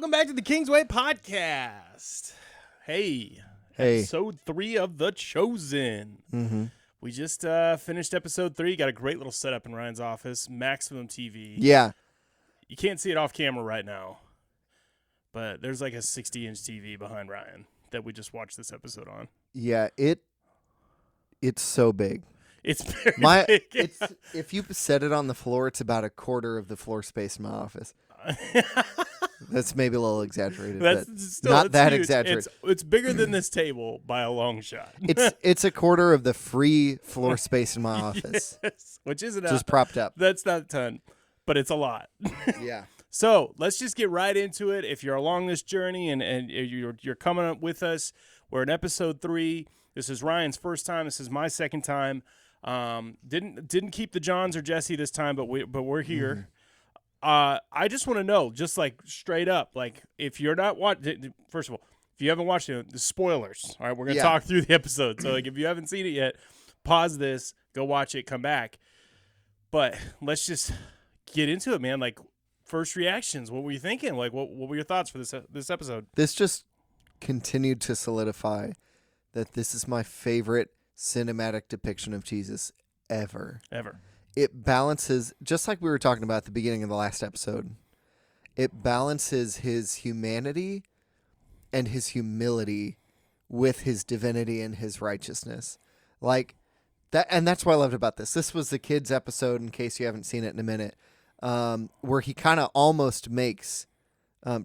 Welcome back to the Kingsway Podcast. Hey. Episode 3 of The Chosen. Mm-hmm. We just finished episode 3. Got a great little setup in Ryan's office. Maximum TV. Yeah. You can't see it off camera right now, but there's like a 60-inch TV behind Ryan that we just watched this episode on. Yeah, it's so big. It's very big. If you set it on the floor, it's about a quarter of the floor space in my office. That's maybe a little exaggerated, but not that exaggerated. It's bigger than this table by a long shot. It's a quarter of the free floor space in my office. Yes, which isn't just propped up. That's not a ton, but it's a lot. Yeah. So let's just get right into it. If you're along this journey and you're coming up with us, we're in episode 3. This is Ryan's first time. This is my second time. Didn't keep the Johns or Jesse this time, but we're here. Mm-hmm. I just want to know, just like straight up, like if you're not watching, first of all, if you haven't watched it, the spoilers. All right, we're gonna talk through the episode. So like, if you haven't seen it yet, pause this, go watch it, come back. But let's just get into it, man. Like, first reactions. What were you thinking? Like, what were your thoughts for this episode? This just continued to solidify that this is my favorite cinematic depiction of Jesus ever. It balances, just like we were talking about at the beginning of the last episode, it balances his humanity and his humility with his divinity and his righteousness. Like that, and that's what I loved about this. This was the kids' episode, in case you haven't seen it in a minute, where he kind of almost makes,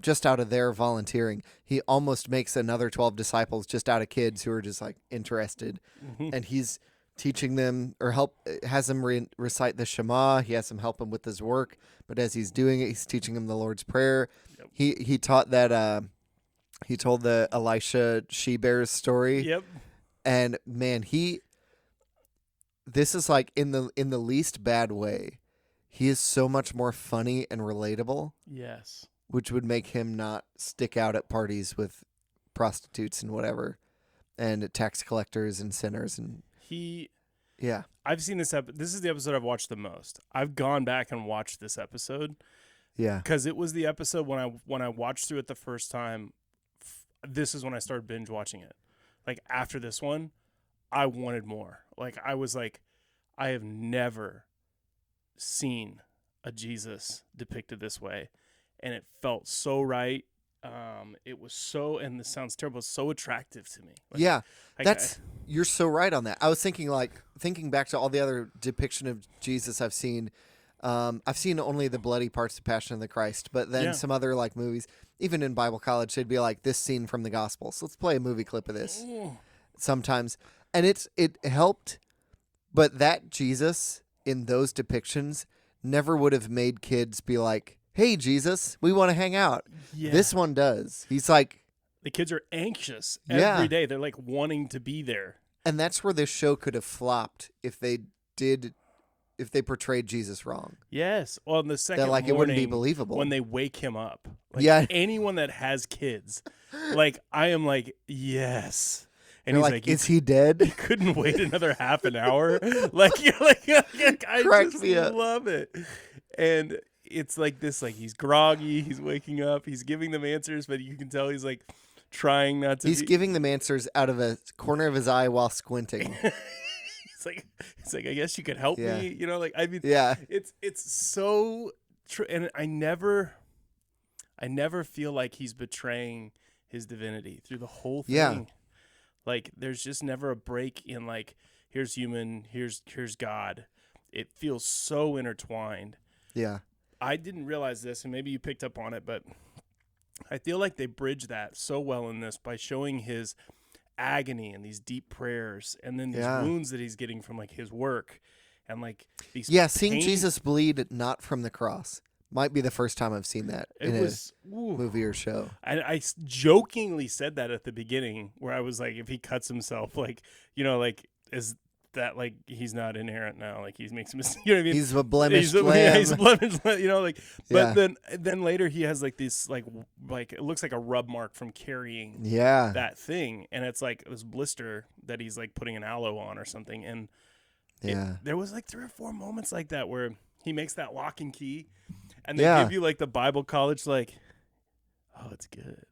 just out of their volunteering, he almost makes another 12 disciples just out of kids who are just like interested. Mm-hmm. And he's teaching them or has them recite the Shema. He has them help him with his work, but as he's doing it, he's teaching them the Lord's Prayer. Yep. He taught that he told the Elisha she-bears story. Yep. And man, this is like in the least bad way. He is so much more funny and relatable. Yes. Which would make him not stick out at parties with prostitutes and whatever, and tax collectors and sinners and. I've seen this this is the episode I've watched the most. I've gone back and watched this episode. Yeah. Because it was the episode when I watched through it the first time. This is when I started binge watching it. Like, after this one, I wanted more. Like, I was like, I have never seen a Jesus depicted this way. And it felt so right. It was so, and this sounds terrible, so attractive to me. Like, you're so right on that. I was thinking back to all the other depiction of Jesus I've seen. I've seen only the bloody parts of Passion of the Christ, but then some other like movies, even in Bible college, they'd be like, this scene from the Gospels. Let's play a movie clip of this sometimes. And it helped, but that Jesus in those depictions never would have made kids be like, hey, Jesus, we want to hang out. Yeah. This one does. He's like... The kids are anxious every day. They're like wanting to be there. And that's where this show could have flopped if they portrayed Jesus wrong. Yes. Well, in the second morning, it wouldn't be believable. When they wake him up. Like, anyone that has kids, like, I am like, yes. And he's like, is he dead? He couldn't wait another half an hour. Like, you're like I just love it. And... it's like this, like, he's groggy, he's waking up, he's giving them answers, but you can tell he's like trying not to. He's giving them answers out of a corner of his eye while squinting. It's like, I guess you could help me, you know, like, I mean, it's so true. And I never feel like he's betraying his divinity through the whole thing. Yeah. Like, there's just never a break in like, here's human, here's God. It feels so intertwined. Yeah. I didn't realize this, and maybe you picked up on it, but I feel like they bridge that so well in this by showing his agony and these deep prayers, and then these wounds that he's getting from like his work, and like these. Seeing Jesus bleed not from the cross might be the first time I've seen that in a movie or show. I jokingly said that at the beginning, where I was like, if he cuts himself, like, you know, like, is that like he's not inerrant now, like he makes mistakes, you know what I mean? He's a blemished lamb. He's a blemished, you know, like, but then later he has like this like it looks like a rub mark from carrying that thing, and it's like this blister that he's like putting an aloe on or something, and there was like 3 or 4 moments like that where he makes that lock and key, and they give you like the Bible college like, oh, it's good.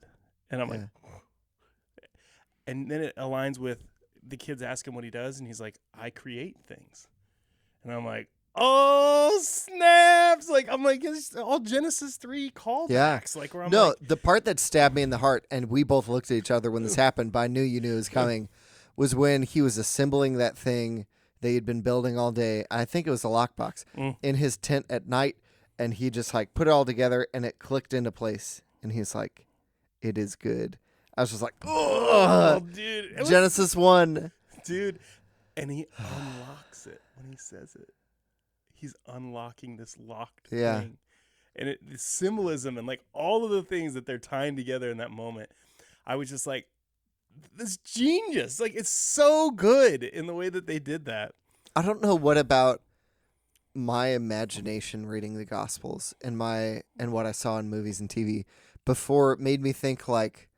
And I'm like, and then it aligns with the kids ask him what he does, and he's like, I create things. And I'm like, oh, snaps. Like, I'm like, it's all Genesis 3 callbacks. Like, where I'm like, the part that stabbed me in the heart, and we both looked at each other when this happened, but I knew you knew it was coming, was when he was assembling that thing they had been building all day. I think it was a lockbox in his tent at night, and he just like put it all together, and it clicked into place. And he's like, it is good. I was just like, oh, dude. Genesis 1. Dude. And he unlocks it when he says it. He's unlocking this locked thing. And the symbolism and like all of the things that they're tying together in that moment, I was just like, this genius. Like, it's so good in the way that they did that. I don't know what about my imagination reading the Gospels and what I saw in movies and TV before it made me think like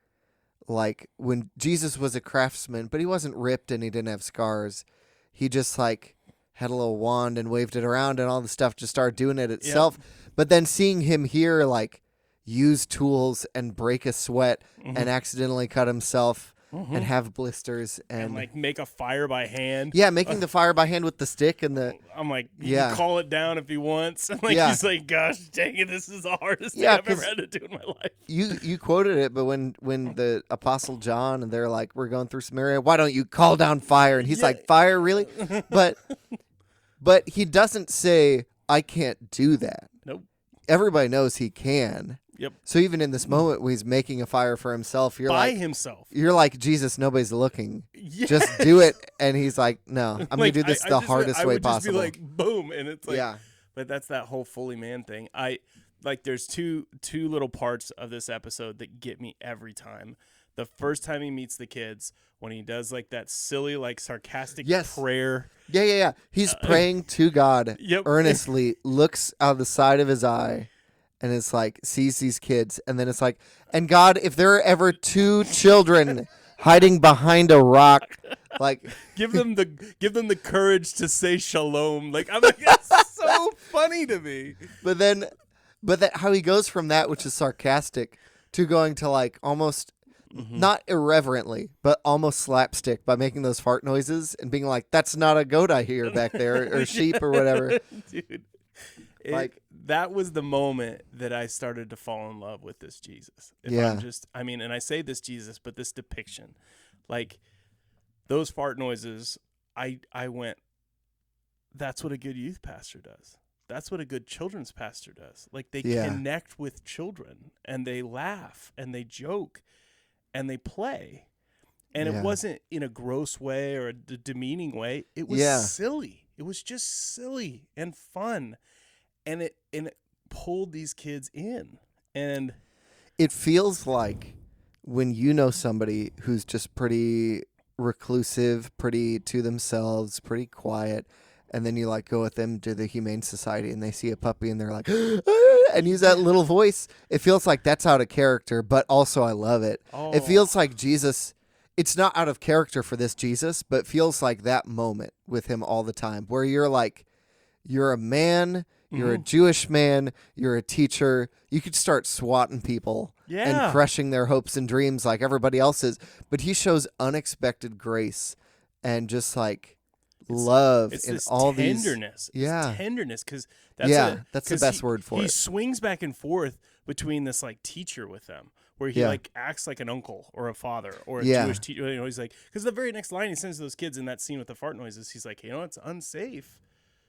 when Jesus was a craftsman, but he wasn't ripped and he didn't have scars. He just like had a little wand and waved it around and all the stuff just started doing it itself. Yep. But then seeing him here like use tools and break a sweat and accidentally cut himself and have blisters and like make a fire by hand. Yeah, making the fire by hand with the stick and the. I'm like, he can call it down if he wants. And like he's like, gosh, dang it, this is the hardest thing I've ever had to do in my life. You quoted it, but when the Apostle John and they're like, we're going through Samaria, why don't you call down fire? And he's like, fire, really? But he doesn't say, I can't do that. Nope. Everybody knows he can. Yep. So even in this moment when he's making a fire for himself, himself. You're like, Jesus, nobody's looking. Yes. Just do it. And he's like, no, I'm going to do this the hardest way possible. I would just be like, boom. And it's like, but that's that whole fully man thing. There's two little parts of this episode that get me every time. The first time he meets the kids, when he does like that silly, like sarcastic prayer. Yeah. He's praying to God earnestly, looks out of the side of his eye. And it's like, sees these kids. And then it's like, and God, if there are ever two children hiding behind a rock, like give them the courage to say shalom. Like, I'm like, it's so funny to me. But that how he goes from that, which is sarcastic, to going to like almost not irreverently, but almost slapstick by making those fart noises and being like, that's not a goat I hear back there or sheep or whatever. Dude. That was the moment that I started to fall in love with this Jesus. And I say this Jesus, but this depiction, like those fart noises, I went, that's what a good youth pastor does. That's what a good children's pastor does. Like they connect with children and they laugh and they joke and they play. And it wasn't in a gross way or a demeaning way. It was silly. It was just silly and fun. And it pulled these kids in. And it feels like when you know somebody who's just pretty reclusive, pretty to themselves, pretty quiet, and then you like go with them to the Humane Society and they see a puppy and they're like, and use that little voice. It feels like that's out of character, but also I love it. It feels like Jesus, it's not out of character for this Jesus, but feels like that moment with him all the time where you're like, you're a man, you're a Jewish man, you're a teacher. You could start swatting people and crushing their hopes and dreams like everybody else is. But he shows unexpected grace and just like love and all tenderness. These. It's tenderness. Because that's the best word for it. He swings back and forth between this like teacher with them where he like acts like an uncle or a father or a Jewish teacher. You know, he's like, because the very next line he sends to those kids in that scene with the fart noises, he's like, it's unsafe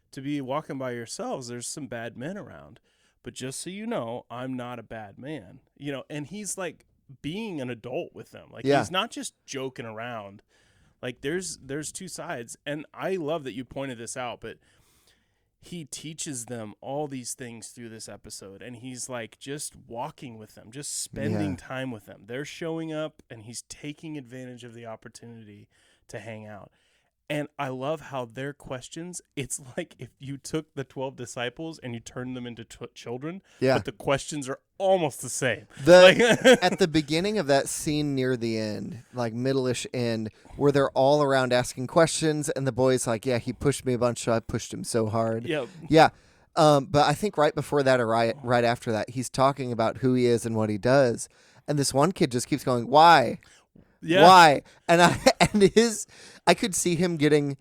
to be walking by yourselves. There's some bad men around, but just so you know, I'm not a bad man, and he's like being an adult with them. Like he's not just joking around. Like there's two sides. And I love that you pointed this out, but he teaches them all these things through this episode. And he's like just walking with them, just spending time with them. They're showing up and he's taking advantage of the opportunity to hang out. And I love how their questions, it's like if you took the 12 disciples and you turned them into children, but the questions are almost the same. At the beginning of that scene near the end, like middle-ish end, where they're all around asking questions, and the boy's like, he pushed me a bunch, so I pushed him so hard. Yep. Yeah. But I think right before that or right after that, he's talking about who he is and what he does. And this one kid just keeps going, why? Yeah. Why? And I could see him getting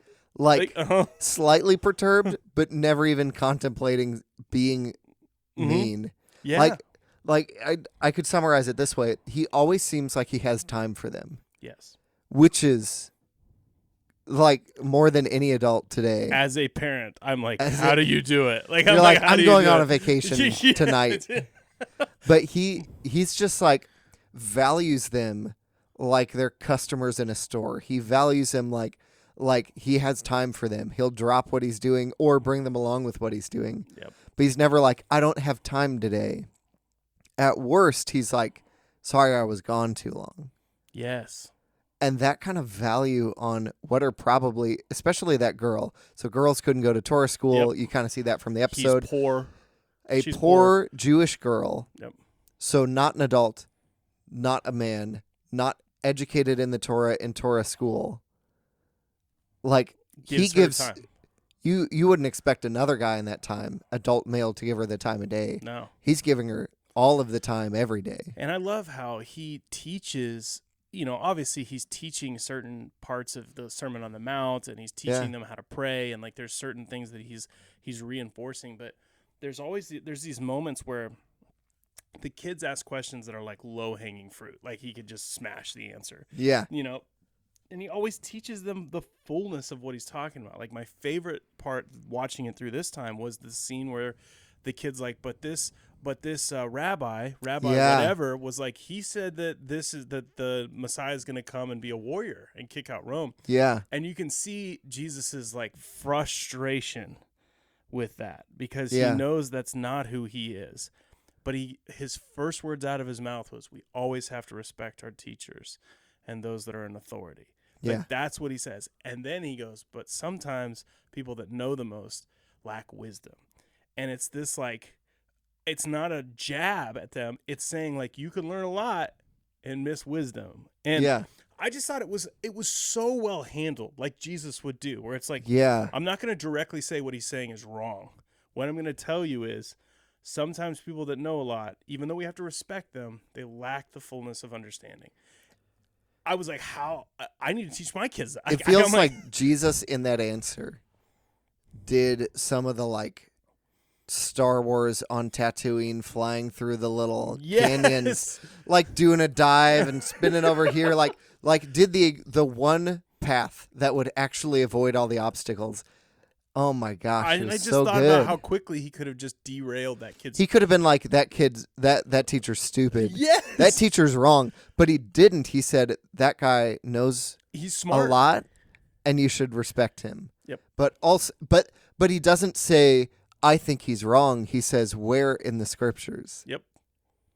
slightly perturbed, but never even contemplating being mean. Yeah. Like I could summarize it this way. He always seems like he has time for them. Yes. Which is like more than any adult today. As a parent, I'm like, how do you do it? Like, you're like, I'm going on a it? vacation tonight. But he's just like values them like they're customers in a store. He values them like he has time for them. He'll drop what he's doing or bring them along with what he's doing. Yep. But he's never like, I don't have time today. At worst, he's like, sorry I was gone too long. Yes. And that kind of value on what are probably, especially that girl. So girls couldn't go to Torah school. Yep. You kind of see that from the episode. He's poor. She's poor Jewish girl. Yep. So not an adult, not a man, not educated in the Torah in Torah school. Like he gives time. You wouldn't expect another guy in that time, adult male, to give her the time of day. No. He's giving her all of the time every day. And I love how he teaches, obviously he's teaching certain parts of the Sermon on the Mount, and he's teaching them how to pray, and like there's certain things that he's reinforcing, but there's these moments where the kids ask questions that are like low-hanging fruit. Like he could just smash the answer. Yeah. And he always teaches them the fullness of what he's talking about. Like my favorite part watching it through this time was the scene where the kid's like, but this rabbi whatever was like, he said that that the Messiah is going to come and be a warrior and kick out Rome. Yeah. And you can see Jesus's like frustration with that because he knows that's not who he is. But his first words out of his mouth was, we always have to respect our teachers and those that are in authority. Like, that's what he says. And then he goes, but sometimes people that know the most lack wisdom. And it's this like, it's not a jab at them. It's saying like, you can learn a lot and miss wisdom. And I just thought it was so well handled, like Jesus would do, where it's like, I'm not going to directly say what he's saying is wrong. What I'm going to tell you is sometimes people that know a lot, even though we have to respect them, they lack the fullness of understanding. I was like, how? I need to teach my kids that. It feels like Jesus in that answer did some of the like Star Wars on Tatooine, flying through the little canyons, like doing a dive and spinning over here, like did the one path that would actually avoid all the obstacles. Oh my gosh! I just thought about how quickly he could have just derailed that kid's. He could have been like, that teacher's stupid. Yes, that teacher's wrong. But he didn't. He said that guy knows he's smart a lot, and you should respect him. Yep. But also, but he doesn't say, I think he's wrong. He says, where in the scriptures? Yep.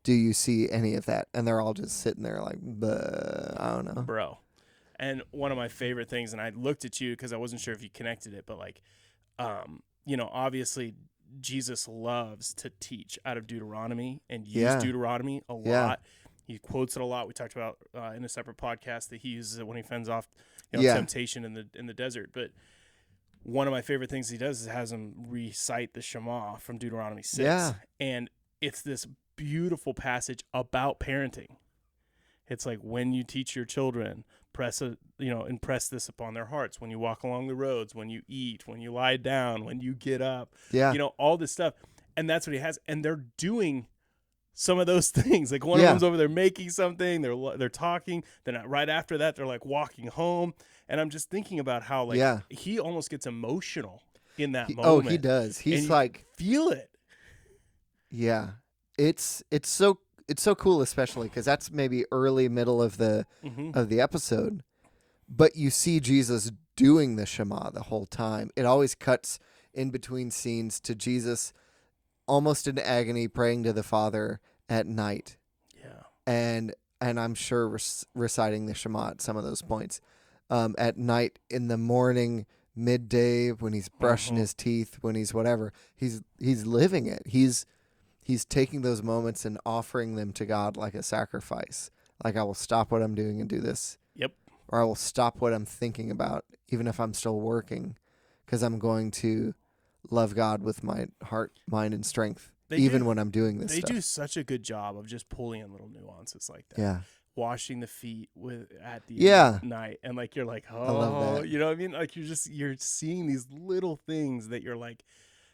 Do you see any of that? And they're all just sitting there like, I don't know, bro. And one of my favorite things, and I looked at you because I wasn't sure if you connected it, but like. Obviously Jesus loves to teach out of Deuteronomy and use Deuteronomy a lot. He quotes it a lot. We talked about in a separate podcast that he uses it when he fends off temptation in the desert. But one of my favorite things he does is has him recite the Shema from Deuteronomy 6. Yeah. And it's this beautiful passage about parenting. It's like, when you teach your children, impress this upon their hearts. When you walk along the roads, when you eat, when you lie down, when you get up, all this stuff. And that's what he has. And they're doing some of those things. Like one of them's over there making something. They're talking. Then right after that, they're like walking home. And I'm just thinking about how he almost gets emotional in that moment. Oh, he does. He's like, feel it. Yeah, it's so cool, especially because that's maybe early middle of the episode, but you see Jesus doing the Shema the whole time. It always cuts in between scenes to Jesus almost in agony praying to the Father at night. Yeah, and I'm sure reciting the Shema at some of those points, at night, in the morning, midday, when he's brushing his teeth, when he's whatever. He's living it. He's taking those moments and offering them to God like a sacrifice. Like, I will stop what I'm doing and do this. Yep. Or I will stop what I'm thinking about, even if I'm still working, because I'm going to love God with my heart, mind, and strength, even when I'm doing this stuff. They do such a good job of just pulling in little nuances like that. Yeah. Washing the feet at the end of the night. And like, you're like, oh, I love that. You know what I mean? Like you're seeing these little things that you're like,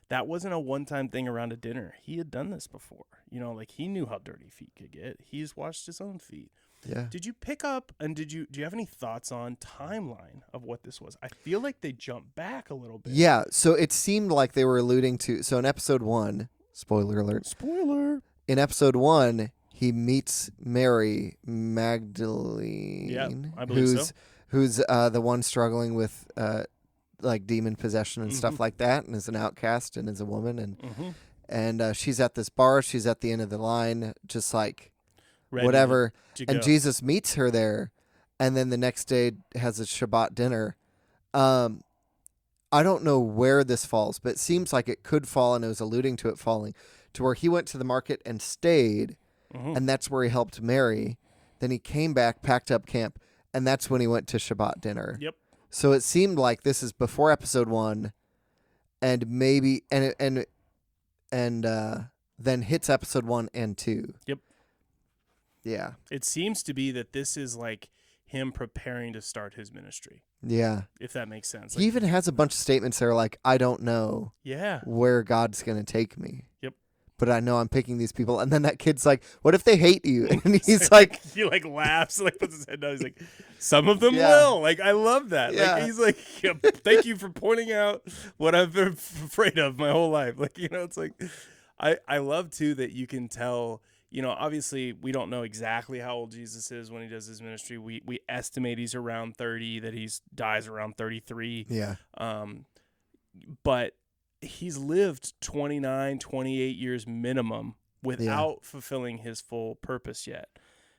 that wasn't a one-time thing around a dinner. He had done this before. You know, like he knew how dirty feet could get. He's washed his own feet. Yeah. Did you pick up and do you have any thoughts on timeline of what this was? I feel like they jumped back a little bit. Yeah. So it seemed like they were alluding to. So in episode 1, spoiler alert. Spoiler. In episode 1, he meets Mary Magdalene. Yeah, I believe so. Who's the one struggling with like demon possession and stuff like that, and is an outcast and is a woman, and she's at this bar. She's at the end of the line, just like ready whatever. And Jesus meets her there, and then the next day has a Shabbat dinner. I don't know where this falls, but it seems like it could fall, and it was alluding to it falling, to where he went to the market and stayed, and that's where he helped Mary. Then he came back, packed up camp, and that's when he went to Shabbat dinner. Yep. So it seemed like this is before episode 1, and maybe and then hits episode 1 and 2. Yep. Yeah. It seems to be that this is like him preparing to start his ministry. Yeah. If that makes sense. He even has a bunch of statements that are like, I don't know where God's going to take me. Yep. But I know I'm picking these people. And then that kid's like, what if they hate you? And he's like... he like laughs, like puts his head down. He's like, some of them will. Like, I love that. Yeah. Like, he's like, thank you for pointing out what I've been afraid of my whole life. Like, you know, it's like, I love too that you can tell, you know, obviously we don't know exactly how old Jesus is when he does his ministry. We estimate he's around 30, that he dies around 33. Yeah. But he's lived 29, 28 years minimum without fulfilling his full purpose yet.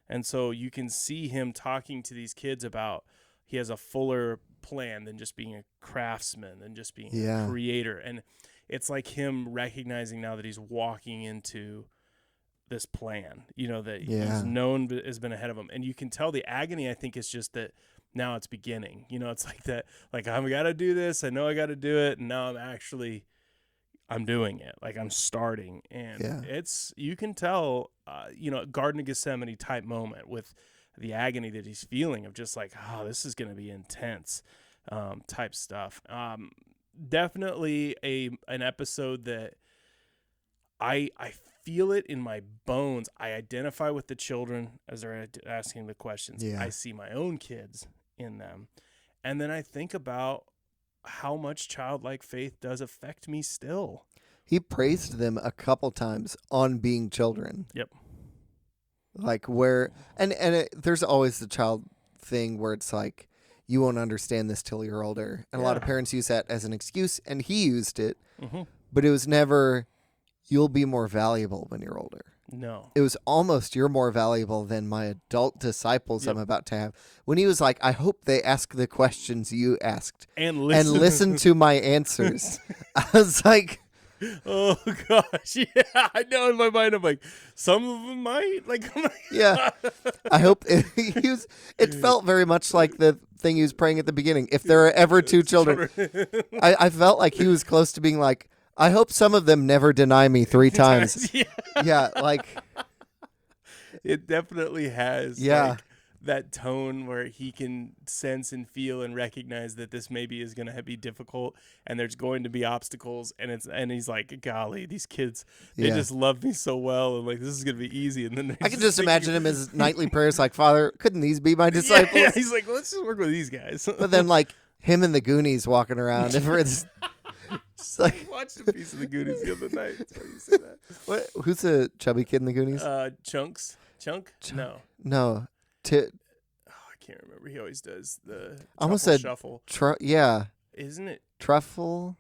And so you can see him talking to these kids about he has a fuller plan than just being a craftsman and just being a creator. And it's like him recognizing now that he's walking into this plan, you know, that he's known has been ahead of him. And you can tell the agony, I think, is just that now it's beginning. You know, it's like that, like, I've got to do this. I know I got to do it. And now I'm doing it. Like, I'm starting. And it's, you can tell, you know, Garden of Gethsemane type moment with the agony that he's feeling of just like, oh, this is going to be intense type stuff. Definitely an episode that I feel it in my bones. I identify with the children as they're asking the questions. Yeah. I see my own kids in them. And then I think about how much childlike faith does affect me still. He praised them a couple times on being children. Yep. Like where, there's always the child thing where it's like, you won't understand this till you're older. And a lot of parents use that as an excuse, and he used it, but it was never, you'll be more valuable when you're older. No. It was almost, you're more valuable than my adult disciples I'm about to have. When he was like, I hope they ask the questions you asked and listen to my answers. I was like, oh gosh, yeah, I know. In my mind, I'm like, some of them might, like, yeah. I hope it felt very much like the thing he was praying at the beginning. If there are ever two children, I felt like he was close to being like, I hope some of them never deny me 3 times. Yeah, like it definitely has. Like, that tone where he can sense and feel and recognize that this maybe is going to be difficult and there's going to be obstacles, and he's like, golly, these kids, they just love me so well, and like, this is going to be easy. And then I can just imagine him as nightly prayers like, Father, couldn't these be my disciples? Yeah, he's like, let's just work with these guys. But then like him and the Goonies walking around Just like, I watched a piece of the Goonies the other night. That's why you say that. What? Who's the chubby kid in the Goonies? Chunk? No. I can't remember. He always does the almost said shuffle. Isn't it Truffle?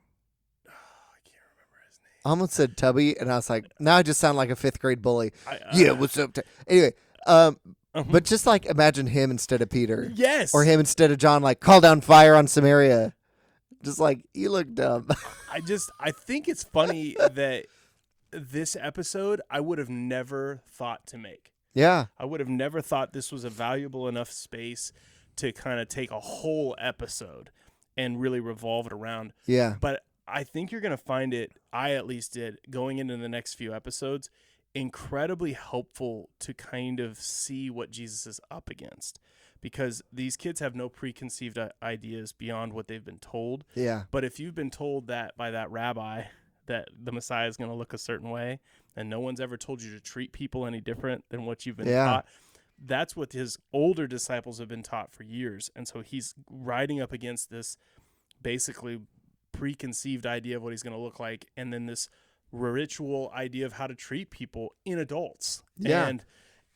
I can't remember his name. I almost said Tubby, and I was like, now I just sound like a 5th grade bully. What's up? Anyway, but just like imagine him instead of Peter. Yes. Or him instead of John, like, call down fire on Samaria. Just like, you look dumb. I think it's funny that this episode I would have never thought to make. Yeah. I would have never thought this was a valuable enough space to kind of take a whole episode and really revolve it around. Yeah. But I think you're going to find it, I at least did, going into the next few episodes, incredibly helpful to kind of see what Jesus is up against, because these kids have no preconceived ideas beyond what they've been told. Yeah. But if you've been told that by that rabbi that the Messiah is going to look a certain way, and no one's ever told you to treat people any different than what you've been taught, that's what his older disciples have been taught for years. And so he's riding up against this basically preconceived idea of what he's going to look like, and then this ritual idea of how to treat people in adults. And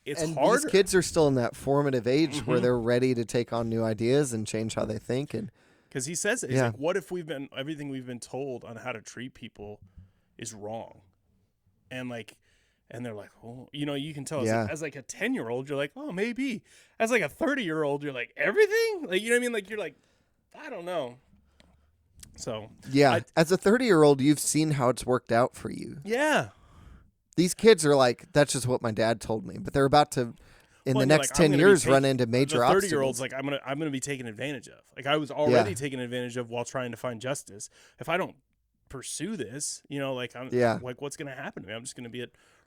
it's hard. These kids are still in that formative age where they're ready to take on new ideas and change how they think. And because he says it, he's like, what if everything we've been told on how to treat people is wrong? And they're like, oh, you can tell as like a 10-year-old, you're like, oh, maybe. As like a 30-year-old, you're like, everything? Like, you know what I mean? Like, you're like, I don't know. So as a 30-year-old, you've seen how it's worked out for you. Yeah. These kids are like, that's just what my dad told me, but they're about to, in the next 10 years, run into major obstacles. The 30-year-old's like, I'm gonna be taken advantage of. Like, I was already taken advantage of while trying to find justice. If I don't pursue this, like, like, what's gonna happen to me? I'm just gonna be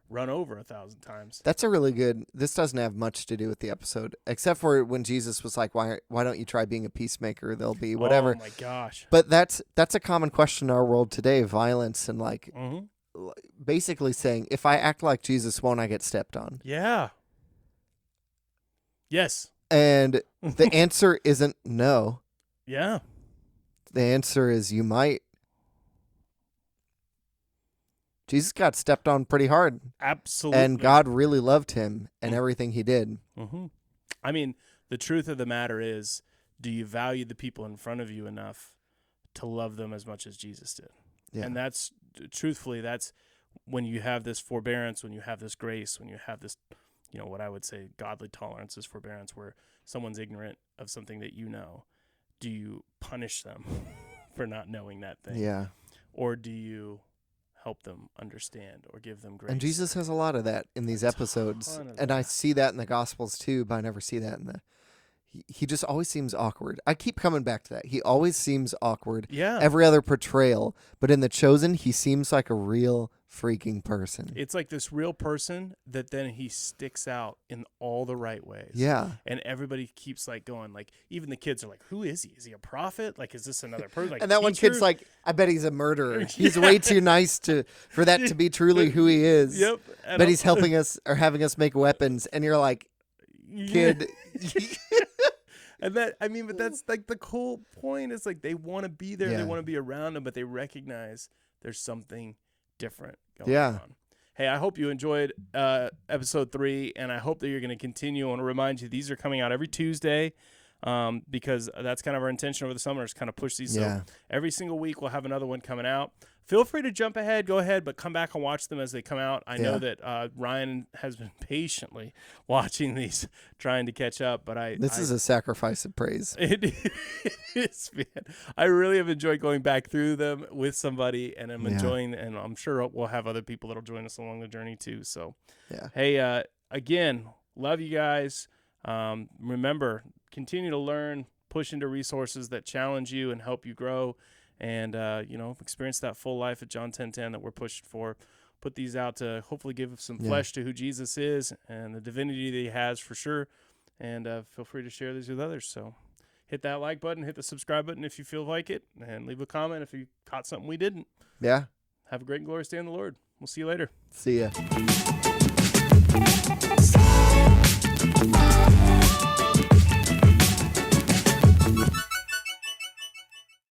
run over 1,000 times. That's a really good. This doesn't have much to do with the episode, except for when Jesus was like, "Why don't you try being a peacemaker? There'll be whatever." Oh my gosh! But that's a common question in our world today: violence and basically saying, "If I act like Jesus, won't I get stepped on?" Yeah. Yes. And the answer isn't no. Yeah. The answer is you might. Jesus got stepped on pretty hard. Absolutely. And God really loved him and everything he did. Mm-hmm. I mean, the truth of the matter is, do you value the people in front of you enough to love them as much as Jesus did? Yeah. And that's when you have this forbearance, when you have this grace, when you have this, what I would say godly tolerance is forbearance, where someone's ignorant of something that do you punish them for not knowing that thing? Yeah. Or do you help them understand or give them grace? And Jesus has a lot of that in these episodes. And I see that in the Gospels too, but I never see that in he just always seems awkward. I keep coming back to that. He always seems awkward. Yeah. Every other portrayal. But in The Chosen, he seems like a real freaking person. It's like this real person that then he sticks out in all the right ways. Yeah. And everybody keeps going, even the kids are like, who is he? Is he a prophet? Like, is this another person? Like, and that one kid's like, I bet he's a murderer. He's way too nice for that to be truly who he is. Yep. But he's helping us or having us make weapons. And you're like, kid. And but that's like the whole point is like they want to be there, they want to be around him, but they recognize there's something different going on. Hey, I hope you enjoyed episode 3, and I hope that you're going to continue. I want to remind you, these are coming out every Tuesday because that's kind of our intention over the summer is kind of push these. So every single week we'll have another one coming out. Feel free to jump ahead, go ahead, but come back and watch them as they come out. I know that Ryan has been patiently watching these, trying to catch up. But this is a sacrifice of praise. It is, man. I really have enjoyed going back through them with somebody, and I'm enjoying. And I'm sure we'll have other people that'll join us along the journey too. So, hey, again, love you guys. Remember, continue to learn, push into resources that challenge you and help you grow. And, experience that full life at John 10:10 that we're pushing for. Put these out to hopefully give some flesh to who Jesus is and the divinity that he has for sure. And feel free to share these with others. So hit that like button, hit the subscribe button if you feel like it, and leave a comment if you caught something we didn't. Yeah. Have a great and glorious day in the Lord. We'll see you later. See ya.